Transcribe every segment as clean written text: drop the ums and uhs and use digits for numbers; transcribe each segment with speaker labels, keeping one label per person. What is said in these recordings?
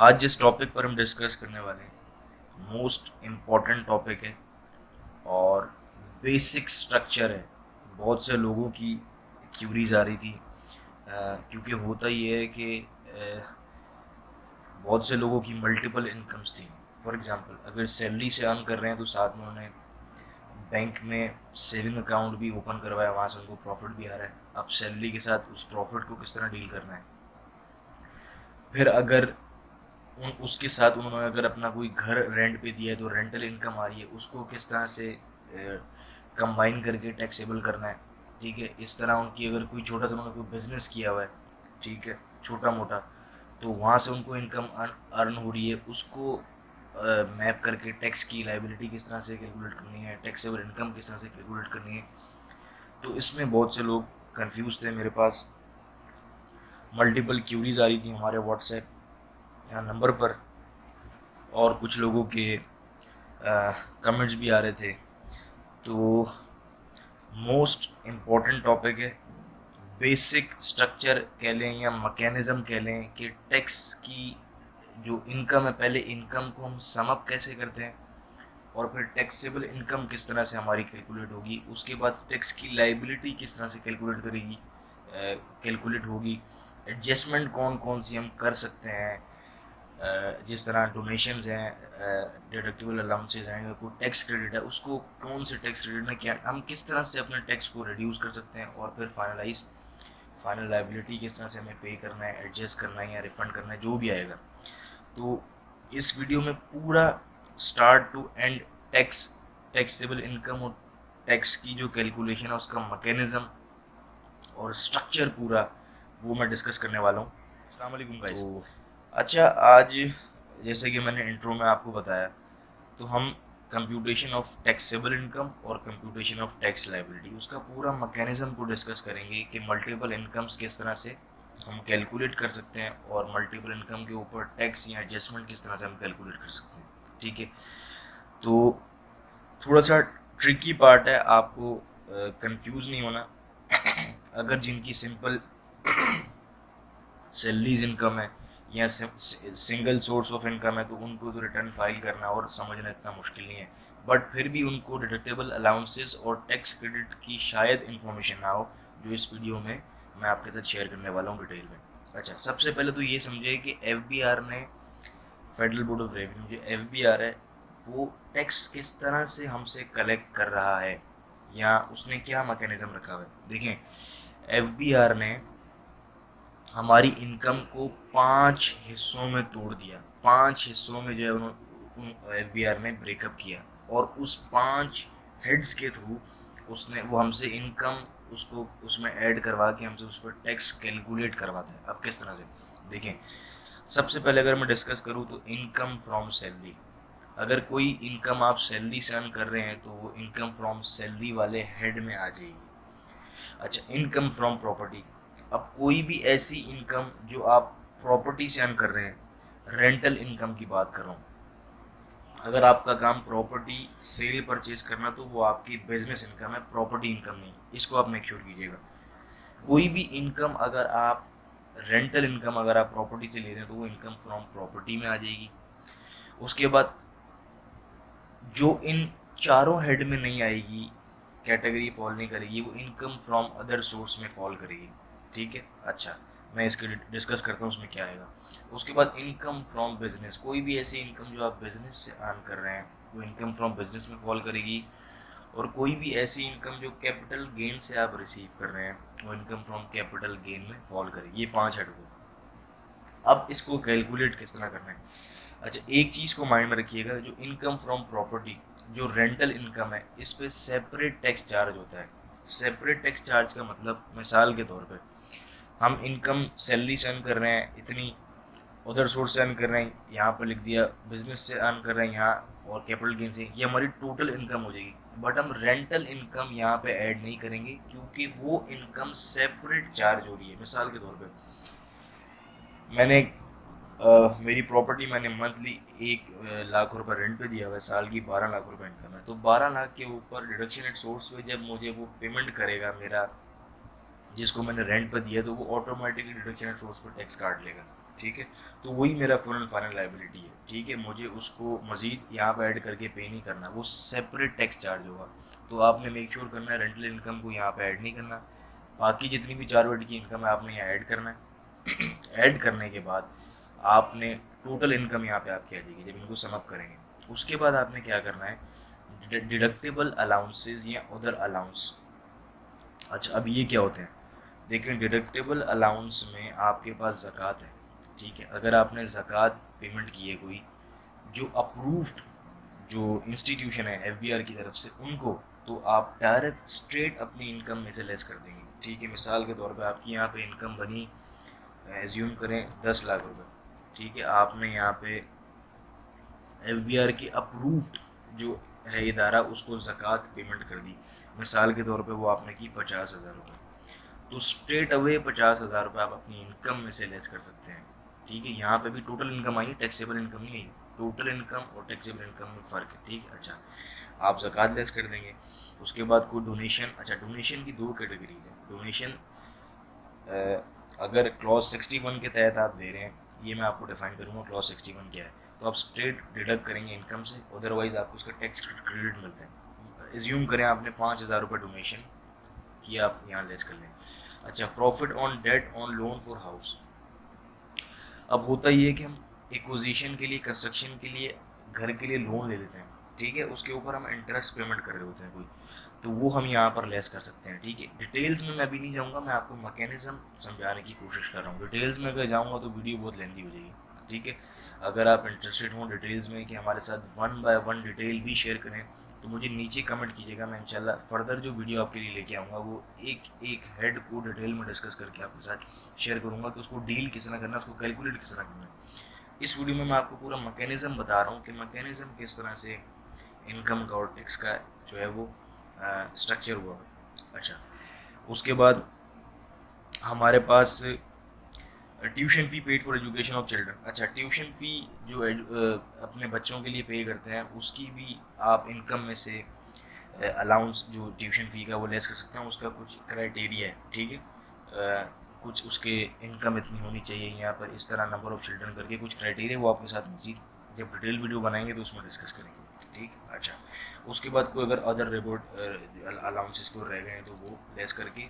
Speaker 1: आज जिस टॉपिक पर हम डिस्कस करने वाले हैं मोस्ट इम्पॉर्टेंट टॉपिक है और बेसिक स्ट्रक्चर है। बहुत से लोगों की क्यूरीज आ रही थी क्योंकि होता ये है कि बहुत से लोगों की मल्टीपल इनकम्स थी। फॉर एग्जांपल अगर सैलरी से अर्न कर रहे हैं तो साथ में उन्होंने बैंक में सेविंग अकाउंट भी ओपन करवाया, वहाँ से उनको प्रॉफिट भी आ रहा है। अब सैलरी के साथ उस प्रॉफिट को किस तरह डील करना है। फिर अगर उसके साथ उन्होंने अगर अपना कोई घर रेंट पे दिया है तो रेंटल इनकम आ रही है, उसको किस तरह से कंबाइन करके टैक्सेबल करना है। ठीक है, इस तरह उनकी अगर कोई छोटा सा उन्होंने कोई बिजनेस किया हुआ है, ठीक है, छोटा मोटा, तो वहाँ से उनको इनकम अर्न हो रही है, उसको मैप करके टैक्स की लाइबिलिटी किस तरह से कैलकुलेट करनी है, टैक्सेबल इनकम किस तरह से कैलकुलेट करनी है। तो इसमें बहुत से लोग कंफ्यूज थे। मेरे पास मल्टीपल क्यूरीज आ रही थी हमारे व्हाट्सएप यहाँ नंबर पर, और कुछ लोगों के कमेंट्स भी आ रहे थे। तो मोस्ट इम्पॉर्टेंट टॉपिक है, बेसिक स्ट्रक्चर कह लें या मैकेनिज्म कह लें कि टैक्स की जो इनकम है, पहले इनकम को हम सम अप कैसे करते हैं और फिर टैक्सेबल इनकम किस तरह से हमारी कैलकुलेट होगी, उसके बाद टैक्स की लाइबिलिटी किस तरह से कैलकुलेट होगी, एडजस्टमेंट कौन कौन सी हम कर सकते हैं, जिस तरह डोनेशंस हैं, डिडक्टिबल अलाउंसेस हैं, कोई टैक्स क्रेडिट है, उसको कौन से टैक्स क्रेडिट में क्या हम किस तरह से अपने टैक्स को रिड्यूस कर सकते हैं, और फिर फाइनल लाइबिलिटी किस तरह से हमें पे करना है, एडजस्ट करना है या रिफंड करना है, जो भी आएगा। तो इस वीडियो में पूरा start to end taxable income और टैक्स की जो कैलकुलेशन है उसका मैकेनिज्म और स्ट्रक्चर पूरा वो मैं डिस्कस करने वाला हूँ। अस्सलाम वालेकुम गाइस। तो अच्छा, आज जैसे कि मैंने इंट्रो में आपको बताया, तो हम कंप्यूटेशन ऑफ टैक्सेबल इनकम और कंप्यूटेशन ऑफ टैक्स लाइबिलिटी उसका पूरा मैकेनिज्म को डिस्कस करेंगे कि मल्टीपल इनकम्स किस तरह से हम कैलकुलेट कर सकते हैं और मल्टीपल इनकम के ऊपर टैक्स या एडजस्टमेंट किस तरह से हम कैलकुलेट कर सकते हैं। ठीक है, तो थोड़ा सा ट्रिकी पार्ट है, आपको कंफ्यूज नहीं होना। अगर जिनकी सिंपल सैलरीज इनकम है या सिंगल सोर्स ऑफ इनकम है तो उनको तो रिटर्न फाइल करना और समझना इतना मुश्किल नहीं है, बट फिर भी उनको डिडक्टेबल अलाउंसेस और टैक्स क्रेडिट की शायद इन्फॉर्मेशन ना हो, जो इस वीडियो में मैं आपके साथ शेयर करने वाला हूँ डिटेल में। अच्छा, सबसे पहले तो ये समझे कि एफबीआर ने, फेडरल बोर्ड ऑफ रेवेन्यू जो एफबीआर है, वो टैक्स किस तरह से हमसे कलेक्ट कर रहा है या उसने क्या मैकेनिज्म रखा हुआ है। देखें, एफबीआर ने हमारी इनकम को 5 हिस्सों में तोड़ दिया। 5 हिस्सों में जो है उन्होंने एफबीआर ने ब्रेकअप किया, और उस 5 हेड्स के थ्रू उसने वो हमसे इनकम उसको उसमें ऐड करवा के हमसे उस पर टैक्स कैलकुलेट करवाता है। अब किस तरह से देखें, सबसे पहले अगर मैं डिस्कस करूँ तो इनकम फ्रॉम सैलरी। अगर कोई इनकम आप सैलरी से अर्न कर रहे हैं तो वो इनकम फ्रॉम सैलरी वाले हेड में आ जाएगी। अच्छा, इनकम फ्रॉम प्रॉपर्टी। अब कोई भी ऐसी इनकम जो आप प्रॉपर्टी से अर्न कर रहे हैं, रेंटल इनकम की बात कर रहा हूँ। अगर आपका काम प्रॉपर्टी सेल परचेज करना तो वो आपकी बिजनेस इनकम है, प्रॉपर्टी इनकम नहीं। इसको आप मेक श्योर कीजिएगा। कोई भी इनकम अगर आप रेंटल इनकम अगर आप प्रॉपर्टी से ले रहे हैं तो वो इनकम फ्रॉम प्रॉपर्टी में आ जाएगी। उसके बाद जो इन चारों हेड में नहीं आएगी, कैटेगरी फॉल नहीं करेगी, वो इनकम फ्रॉम अदर सोर्स में फॉल करेगी। ठीक है, अच्छा, मैं इसके डिस्कस करता हूँ उसमें क्या आएगा। उसके बाद इनकम फ्रॉम बिजनेस, कोई भी ऐसी इनकम जो आप बिजनेस से अर्न कर रहे हैं वो इनकम फ्रॉम बिजनेस में फॉल करेगी। और कोई भी ऐसी इनकम जो कैपिटल गेन से आप रिसीव कर रहे हैं वो इनकम फ्रॉम कैपिटल गेन में फॉल करेगी। ये 5 हेड हो। अब इसको कैलकुलेट किस तरह करना है। अच्छा, एक चीज़ को माइंड में रखिएगा, जो इनकम फ्रॉम प्रॉपर्टी जो रेंटल इनकम है, इस पर सेपरेट टैक्स चार्ज होता है। सेपरेट टैक्स चार्ज का मतलब, मिसाल के तौर पर हम इनकम सैलरी से अर्न कर रहे हैं इतनी, उधर सोर्स से अर्न कर रहे हैं, यहाँ पर लिख दिया बिजनेस से अर्न कर रहे हैं यहाँ, और कैपिटल गेन से, ये हमारी टोटल इनकम हो जाएगी। बट हम रेंटल इनकम यहाँ पे ऐड नहीं करेंगे क्योंकि वो इनकम सेपरेट चार्ज हो रही है। मिसाल के तौर पे मैंने मेरी प्रॉपर्टी मैंने मंथली 1 लाख रुपए रेंट पे दिया हुआ है, साल की 12 लाख रुपए इनकम है, तो 12 लाख के ऊपर डिडक्शन एट सोर्स पे जब मुझे वो पेमेंट करेगा मेरा, जिसको मैंने रेंट पर दिया, तो वो ऑटोमेटिकली डिडक्शन एट सोर्स पर टैक्स काट लेगा। ठीक है। तो वही मेरा फुल एंड फाइनल लाइबिलिटी है, ठीक है। मुझे उसको मज़ीद यहाँ पर ऐड करके पे नहीं करना, वो सेपरेट टैक्स चार्ज होगा। तो आपने मेक श्योर करना है रेंटल इनकम को यहाँ पे ऐड नहीं करना, बाकी जितनी भी 4 की इनकम है आपने यहाँ ऐड करना है। ऐड करने के बाद आपने टोटल इनकम यहाँ पे आपकी आ जाएगी जब इनको समअप करेंगे। उसके बाद आपने क्या करना है, डिडक्टेबल अलाउंसेज या अदर अलाउंस। अच्छा, अब ये क्या होते हैं, देखिए डिडक्टेबल अलाउंस में आपके पास ज़कात है, ठीक है। अगर आपने ज़कात पेमेंट की है कोई जो अप्रूव्ड जो इंस्टीट्यूशन है एफबीआर की तरफ से, उनको तो आप डायरेक्ट स्ट्रेट अपनी इनकम में से लेस कर देंगे, ठीक है। मिसाल के तौर पे आपकी यहाँ पे इनकम बनी, एज्यूम करें 10 लाख रुपए, ठीक है। आपने यहाँ पे एफबीआर की अप्रूव्ड जो है इदारा उसको ज़कात पेमेंट कर दी, मिसाल के तौर पे वो आपने की 50,000 रुपये, तो स्ट्रेट अवे 50,000 रुपये आप अपनी इनकम में से लेस कर सकते हैं, ठीक है। यहाँ पे भी टोटल इनकम आई, टैक्सेबल इनकम नहीं आई। टोटल इनकम और टैक्सेबल इनकम में फ़र्क है, ठीक है। अच्छा, आप ज़कात लेस कर देंगे। उसके बाद कोई डोनेशन, अच्छा डोनेशन की 2 कैटेगरीज हैं। डोनेशन अगर क्लॉज 61 के तहत आप दे रहे हैं, ये मैं आपको डिफाइन करूँगा क्लॉज 61 क्या है, तो आप स्ट्रेट डिडक्ट करेंगे इनकम से, अदरवाइज आपको उसका टैक्स क्रेडिट मिलता है। एज्यूम करें आपने 5,000 रुपये डोनेशन किया, आप यहाँ लेस कर लें। अच्छा, profit on debt on loan for house. अब होता ये है कि हम एक्विजिशन के लिए, कंस्ट्रक्शन के लिए, घर के लिए लोन ले लेते हैं, ठीक है। उसके ऊपर हम इंटरेस्ट पेमेंट कर रहे होते हैं कोई, तो वो हम यहाँ पर लेस कर सकते हैं, ठीक है। डिटेल्स में मैं अभी नहीं जाऊँगा, मैं आपको मैकेनिज्म समझाने की कोशिश कर रहा हूँ। डिटेल्स में अगर जाऊँगा तो वीडियो बहुत लेंथी हो जाएगी, ठीक है। अगर आप इंटरेस्टेड हों डिटेल्स में कि हमारे साथ 1 बाय 1 डिटेल भी शेयर करें, तो मुझे नीचे कमेंट कीजिएगा। मैं इंशाल्लाह फर्दर जो वीडियो आपके लिए लेके आऊँगा वो एक एक हेड को डिटेल में डिस्कस करके आपके साथ शेयर करूँगा कि उसको डील किस तरह करना है, उसको कैलकुलेट किस तरह करना है। इस वीडियो में मैं आपको पूरा मैकेनिज्म बता रहा हूँ कि मैकेनिज्म किस तरह से इनकम का और टैक्स का जो है वो स्ट्रक्चर हुआ। अच्छा, उसके बाद हमारे पास tuition fee paid for education of children. अच्छा, ट्यूशन फ़ी जो अपने बच्चों के लिए पे करते हैं उसकी भी आप इनकम में से अलाउंस जो ट्यूशन फ़ी का वो लेस कर सकते हैं। उसका कुछ क्राइटेरिया है, ठीक है। कुछ उसके इनकम इतनी होनी चाहिए, यहाँ पर इस तरह नंबर ऑफ़ चिल्ड्रन करके कुछ क्राइटेरिया, वो आपके साथ मज़ीद जब डिटेल वीडियो बनाएंगे तो उसमें डिस्कस करेंगे, ठीक। अच्छा, उसके बाद कोई अगर अदर रिवॉर्ड अलाउंसेस को रह गए हैं तो वो लेस करके,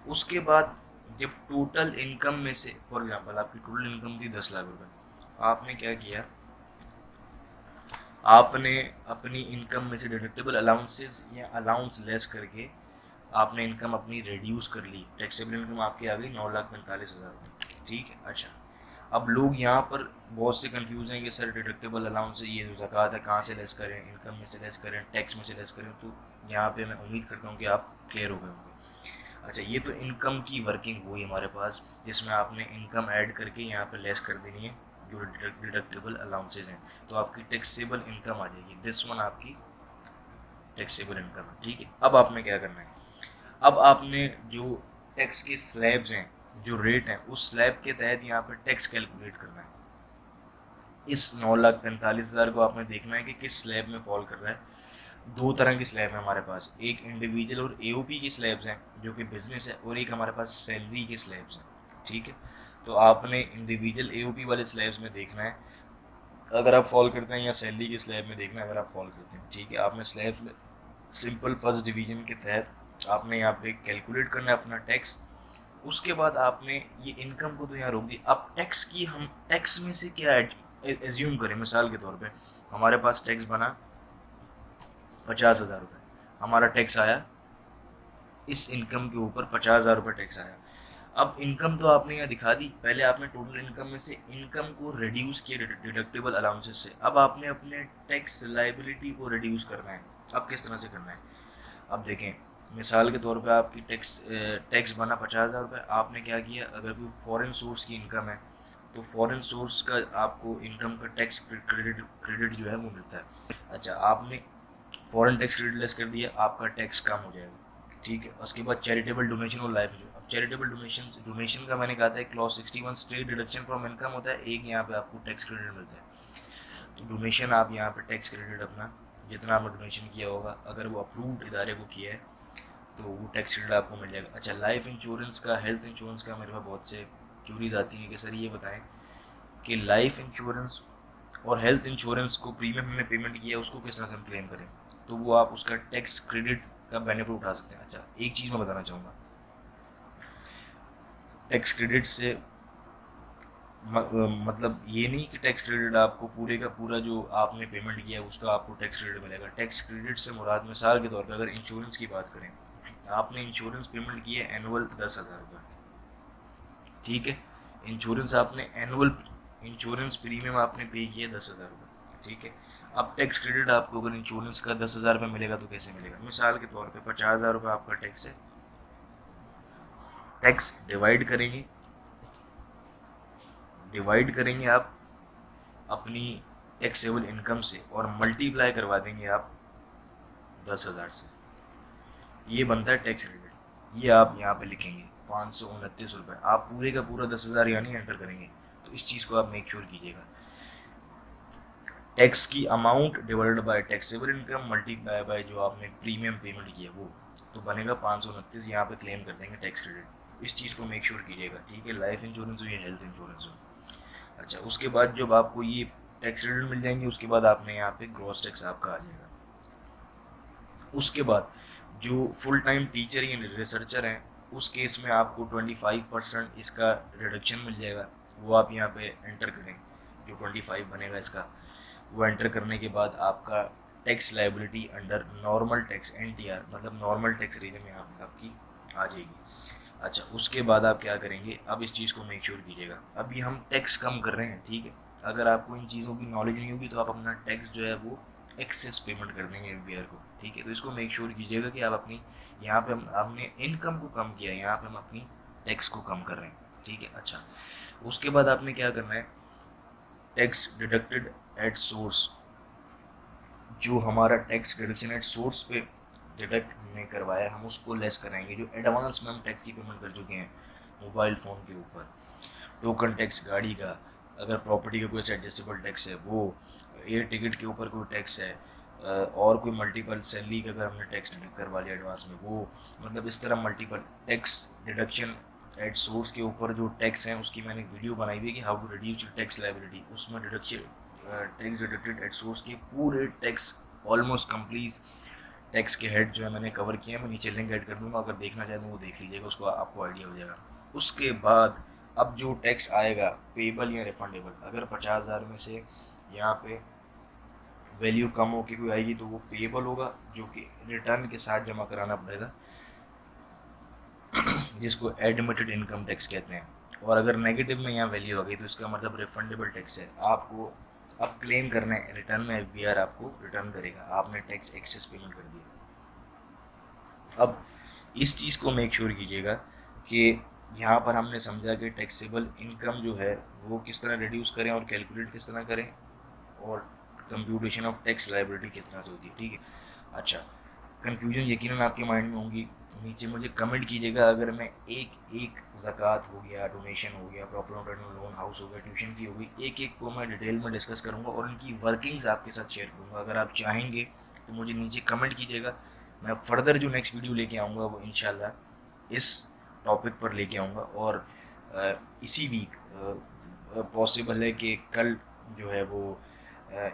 Speaker 1: उसके बाद जब टोटल इनकम में से, फॉर एग्जांपल आपकी टोटल इनकम थी 10 लाख रुपए, आपने क्या किया, आपने अपनी इनकम में से डिडक्टेबल अलाउंसेस या अलाउंस लेस करके आपने इनकम अपनी रिड्यूस कर ली। टैक्सेबल इनकम आपकी आ गई 9,45,000 रुपये, ठीक है। अच्छा, अब लोग यहाँ पर बहुत से कंफ्यूज हैं कि सर डिडक्टेबल अलाउंस ये जो ज़कात है कहाँ से लेस करें, इनकम में से लेस करें, टैक्स में से लेस करें। तो यहाँ पे मैं उम्मीद करता हूँ कि आप क्लियर हो गए होंगे। अच्छा, ये तो इनकम की वर्किंग हुई हमारे पास, जिसमें आपने इनकम ऐड करके यहाँ पे लेस कर देनी है जो डिडक्टेबल अलाउंसेज हैं, तो आपकी टैक्सेबल इनकम आ जाएगी। दिस वन आपकी टैक्सेबल इनकम है, ठीक है। अब आपने क्या करना है, अब आपने जो टैक्स के स्लैब्स हैं, जो रेट हैं, उस स्लैब के तहत यहाँ पर टैक्स कैलकुलेट करना है। इस 9,45,000 को आपने देखना है कि किस स्लैब में फॉल कर रहा है। 2 तरह की स्लैब है हमारे पास, एक इंडिविजुअल और एओपी की स्लैब्स हैं जो कि बिजनेस है, और एक हमारे पास सैलरी की स्लैब्स हैं, ठीक है। तो आपने इंडिविजुअल एओपी वाले स्लैब्स में देखना है अगर आप फॉल करते हैं, या सैलरी के स्लैब में देखना है अगर आप फॉल करते हैं, ठीक है। आपने स्लैब्स में सिंपल फर्स्ट डिवीजन के तहत आपने यहाँ पे कैलकुलेट करना है अपना टैक्स। उसके बाद आपने ये इनकम को तो यहाँ रोक दी। अब टैक्स की, हम टैक्स में से क्या एज्यूम करें, मिसाल के तौर पे हमारे पास टैक्स बना 50,000 रुपये, हमारा टैक्स आया इस इनकम के ऊपर 50,000 रुपये टैक्स आया। अब इनकम तो आपने यहाँ दिखा दी, पहले आपने टोटल इनकम में से इनकम को रिड्यूस किया डिडक्टेबल अलाउंसेस से। अब आपने अपने टैक्स लाइबिलिटी को रिड्यूस करना है। अब किस तरह से करना है, अब देखें, मिसाल के तौर पे आपकी टैक्स बना 50,000 रुपये, आपने क्या किया, अगर कोई फॉरेन सोर्स की इनकम है तो फॉरेन सोर्स का आपको इनकम का टैक्स क्रेडिट जो है वो मिलता है। अच्छा, आपने फॉरेन टैक्स क्रेडिट लेस कर दिया, आपका टैक्स कम हो जाएगा, ठीक है। उसके बाद चैरिटेबल डोनेशन और लाइफ जो, अब चैरिटेबल डोनेशन का मैंने कहा था clause 61 straight deduction from income होता है, एक यहाँ पे आपको टैक्स क्रेडिट मिलता है। तो डोनेशन आप यहाँ पे टैक्स क्रेडिट अपना जितना आपने डोनेशन किया होगा, अगर वो अप्रूव्ड इदारे को किया है तो वो टैक्स क्रेडिट आपको मिल जाएगा। अच्छा, लाइफ इंश्योरेंस का, हेल्थ इंश्योरेंस का मेरे पास बहुत से क्यूरीज आती हैं कि सर ये बताएं कि लाइफ इंश्योरेंस और हेल्थ इंश्योरेंस को प्रीमियम हमने पेमेंट किया उसको किस तरह से हम क्लेम करें, तो वो आप उसका टैक्स क्रेडिट का बेनिफिट उठा सकते हैं। अच्छा, एक चीज़ मैं बताना चाहूँगा, टैक्स क्रेडिट से मतलब ये नहीं कि टैक्स क्रेडिट आपको पूरे का पूरा जो आपने पेमेंट किया है उसका आपको टैक्स क्रेडिट मिलेगा। टैक्स क्रेडिट से मुराद मिसाल के तौर पर अगर इंश्योरेंस की बात करें, आपने इंश्योरेंस पेमेंट की है एनुअल 10,000 रुपये, ठीक है। इंश्योरेंस आपने एनुअल इंश्योरेंस प्रीमियम आपने पे किया 10,000 रुपये, ठीक है। अब टैक्स क्रेडिट आपको अगर इंश्योरेंस का 10,000 रुपये मिलेगा तो कैसे मिलेगा? मिसाल के तौर पे 50,000 रुपये आपका टैक्स है, टैक्स डिवाइड करेंगे आप अपनी टैक्सेबल इनकम से और मल्टीप्लाई करवा देंगे आप 10,000 से, ये बनता है टैक्स क्रेडिट। ये आप यहाँ पे लिखेंगे 529 रुपये, आप पूरे का पूरा 10,000 यानी एंटर करेंगे। तो इस चीज़ को आप मेक श्योर कीजिएगा, टैक्स की amount divided by taxable income multiply by जो आपने प्रीमियम पेमेंट किया वो, तो बनेगा 529, यहाँ पे क्लेम कर देंगे टैक्स क्रेडिट। इस चीज़ को मेक श्योर कीजिएगा, ठीक है। लाइफ इंश्योरेंस हो या हेल्थ इंश्योरेंस हो। अच्छा, उसके बाद जब आपको ये टैक्स क्रेडिट मिल जाएंगे उसके बाद आपने यहाँ पे ग्रॉस टैक्स आपका आ जाएगा। उसके बाद जो फुल टाइम टीचर या रिसर्चर हैं उस केस में आपको 25% इसका रिडक्शन मिल जाएगा, वो आप यहाँ पे एंटर करें, जो 25 बनेगा इसका वो एंटर करने के बाद आपका tax liability under normal tax NTR मतलब नॉर्मल टैक्स रीजन में आपकी आ जाएगी। अच्छा, उसके बाद आप क्या करेंगे, अब इस चीज़ को मेक श्योर कीजिएगा, अभी हम टैक्स कम कर रहे हैं, ठीक है। अगर आपको इन चीज़ों की नॉलेज नहीं होगी तो आप अपना टैक्स जो है वो एक्सेस पेमेंट कर देंगे एफबीआर को, ठीक है। तो इसको मेक श्योर कीजिएगा कि आप अपनी यहाँ पे हमने इनकम को कम किया है, यहाँ पे हम अपनी टैक्स को कम कर रहे हैं, ठीक है। अच्छा, उसके बाद आपने क्या करना है, टैक्स डिडक्टेड एट सोर्स, जो हमारा टैक्स डिडक्शन एट सोर्स पे डिडक्ट हमने करवाया हम उसको लेस कराएंगे, जो एडवांस में हम टैक्स की पेमेंट कर चुके हैं मोबाइल फ़ोन के ऊपर, टोकन टैक्स गाड़ी का, अगर प्रॉपर्टी का कोई एडजस्टेबल टैक्स है वो, एयर टिकट के ऊपर कोई टैक्स है, और कोई मल्टीपल सैलरी का अगर हमने टैक्स डिडक्ट करवा लिया एडवांस में वो, मतलब इस तरह multiple tax deduction at source के ऊपर जो टैक्स हैं उसकी मैंने वीडियो बनाई हुई है कि how to reduce tax liability, उसमें deduction tax deducted at source के पूरे टैक्स ऑलमोस्ट कंप्लीट टैक्स के हेड जो है मैंने कवर किए हैं, मैं नीचे लिंक ऐड कर दूंगा, अगर देखना चाहें तो वो देख लीजिएगा, उसको आपको आइडिया हो जाएगा। उसके बाद अब जो टैक्स आएगा पेबल या रिफंडेबल, अगर 50,000 में से यहाँ पे वैल्यू कम होकर कोई आएगी तो वो पेबल होगा, जो कि रिटर्न के साथ जमा कराना पड़ेगा, जिसको एडमिटेड इनकम टैक्स कहते हैं। और अगर नेगेटिव में यहाँ वैल्यू आ गई तो इसका मतलब रिफंडेबल टैक्स है, आपको अब क्लेम करना है, रिटर्न में एफबीआर आपको रिटर्न करेगा, आपने टैक्स एक्सेस पेमेंट कर दिया। अब इस चीज़ को मेक श्योर कीजिएगा कि यहाँ पर हमने समझा कि टैक्सेबल इनकम जो है वो किस तरह रिड्यूस करें और कैलकुलेट किस तरह करें, और कंप्यूटेशन ऑफ टैक्स लायबिलिटी किस तरह से होती है, ठीक है। अच्छा, कन्फ्यूजन यकीनन आपके माइंड में होंगी, नीचे मुझे कमेंट कीजिएगा। अगर मैं एक एक ज़कात हो गया, डोनेशन हो गया, profit on return loan house हो गया, ट्यूशन फी हो गई, एक एक को मैं डिटेल में डिस्कस करूँगा और इनकी वर्किंग्स आपके साथ शेयर करूँगा। अगर आप चाहेंगे तो मुझे नीचे कमेंट कीजिएगा, मैं फर्दर जो नेक्स्ट वीडियो लेके आऊँगा वो इंशाल्लाह इस टॉपिक पर लेके आऊँगा। और इसी वीक पॉसिबल है कि कल जो है वो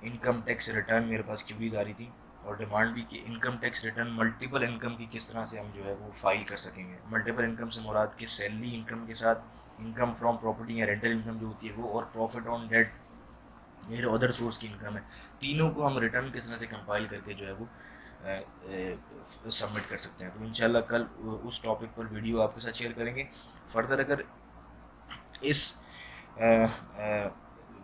Speaker 1: इनकम टैक्स रिटर्न मेरे पास क्यूरीज आ रही थी और डिमांड भी कि income tax return multiple income की किस तरह से हम जो है वो फाइल कर सकेंगे। मल्टीपल इनकम से मुराद कि सैलरी इनकम के साथ इनकम फ्रॉम प्रॉपर्टी या रेंटल इनकम जो होती है वो, और प्रॉफिट ऑन डेट मेरे अदर सोर्स की इनकम है, तीनों को हम रिटर्न किस तरह से कंपाइल करके जो है वो सबमिट कर सकते हैं। तो इंशाल्लाह कल उस टॉपिक पर वीडियो आपके साथ शेयर करेंगे। फर्दर अगर इस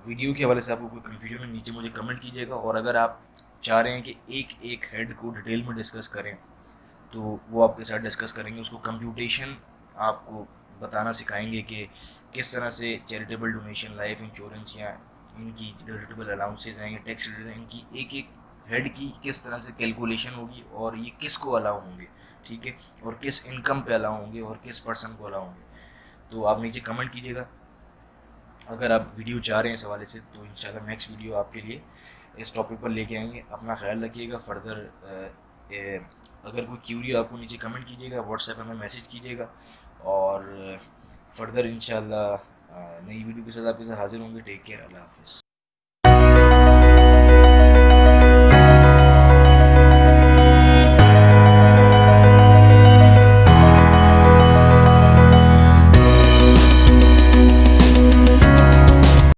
Speaker 1: वीडियो के हवाले से आपको कोई कन्फ्यूजन है नीचे मुझे कमेंट कीजिएगा, और अगर आप चाह रहे हैं कि एक एक हेड को डिटेल में डिस्कस करें तो वो आपके साथ डिस्कस करेंगे, उसको कंप्यूटेशन आपको बताना सिखाएंगे कि किस तरह से चैरिटेबल डोनेशन, लाइफ इंश्योरेंस या इनकी डिडक्टेबल अलाउंसेज हैं या टैक्स रिटर्न, इनकी एक एक हेड की किस तरह से कैलकुलेशन होगी और ये किस को अलाउ होंगे, ठीक है, और किस इनकम पे अलाउ होंगे और किस पर्सन को अलाउ होंगे। तो आप नीचे कमेंट कीजिएगा अगर आप वीडियो चाह रहे हैं इस हवाले से, तो इंशाल्लाह नेक्स्ट वीडियो आपके लिए इस टॉपिक पर लेके आएंगे। अपना ख्याल रखिएगा। फर्दर अगर कोई क्यूरी आपको नीचे कमेंट कीजिएगा, व्हाट्सएप में मैसेज कीजिएगा, और फर्दर इंशाल्लाह नई वीडियो के साथ आपके साथ हाजिर होंगे। टेक केयर, अल्लाह हाफिज़।